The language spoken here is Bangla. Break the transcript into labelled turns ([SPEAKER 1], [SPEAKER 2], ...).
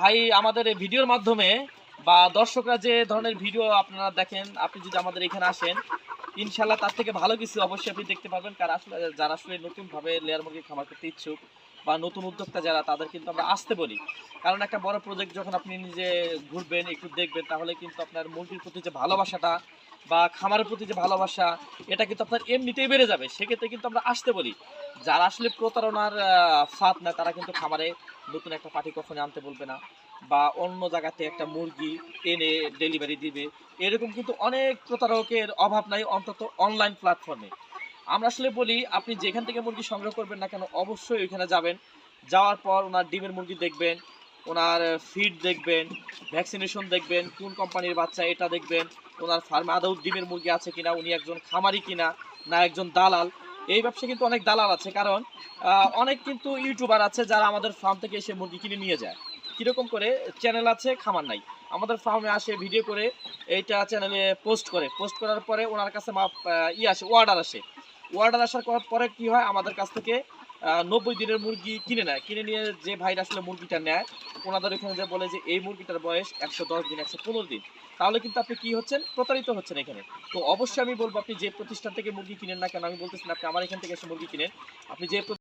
[SPEAKER 1] ভাই আমাদের এই ভিডিওর মাধ্যমে বা দর্শকরা যে ধরনের ভিডিও আপনারা দেখেন, আপনি যদি আমাদের এখানে আসেন ইনশাল্লাহ তার থেকে ভালো কিছু অবশ্যই আপনি দেখতে পাবেন। কারণ আসলে যারা আসলে নতুনভাবে লেয়ার মুরগি খামার করতে ইচ্ছুক বা নতুন উদ্যোক্তা যারা, তাদের কিন্তু আমরা আসতে বলি। কারণ একটা বড় প্রজেক্ট যখন আপনি নিজে ঘুরবেন, একটু দেখবেন, তাহলে কিন্তু আপনার মুরগির প্রতি যে ভালোবাসাটা বা খামারের প্রতি যে ভালোবাসা, এটা কিন্তু আপনার এমনিতেই বেড়ে যাবে। সেক্ষেত্রে কিন্তু আমরা আসতে বলি। যারা আসলে প্রতারণার ফাঁদ না, তারা কিন্তু খামারে নতুন একটা পার্টি কখনো আনতে বলবে না, বা অন্য জায়গাতে একটা মুরগি এনে ডেলিভারি দিবে। এরকম কিন্তু অনেক প্রতারকের অভাব নাই, অন্তত অনলাইন প্ল্যাটফর্মে। আমরা আসলে বলি, আপনি যেখান থেকে মুরগি সংগ্রহ করবেন না কেন, অবশ্যই ওইখানে যাবেন। যাওয়ার পর ওনার ডিমের মুরগি দেখবেন, ওনার ফিড দেখবেন, ভ্যাকসিনেশন দেখবেন, কোন কোম্পানির বাচ্চা এটা দেখবেন, ওনার ফার্মে আদৌ ডিমের মুরগি আছে কিনা, উনি একজন খামারি কিনা না একজন দালাল। এই ব্যবসা কিন্তু অনেক দালাল আছে, কারণ অনেক কিন্তু ইউটিউবার আছে যারা আমাদের ফার্ম থেকে এসে মুরগি কিনে নিয়ে যায়। কীরকম করে, চ্যানেল আছে, খামার নাই, আমাদের ফার্মে আসে ভিডিও করে এইটা চ্যানেলে পোস্ট করে, পোস্ট করার পরে ওনার কাছে আসে, অর্ডার আসে। অর্ডার আসার পরে কি হয়, আমাদের কাছ থেকে 90 দিনের মুরগি কিনে নেয়। কিনে নিয়ে যে ভাইরা আসলে মুরগিটা নেয়, ওনাদের ওখানে যে বলে যে এই মুরগিটার বয়স 110 দিন, 115 দিন, তাহলে কিন্তু আপনি কি হচ্ছেন, প্রতারিত হচ্ছেন এখানে। তো অবশ্যই আমি বলবো, আপনি যে প্রতিষ্ঠান থেকে মুরগি কিনেন না কেন, আমি বলতেছি না আপনি আমার এখান থেকে এসে মুরগি কিনেন, আপনি যে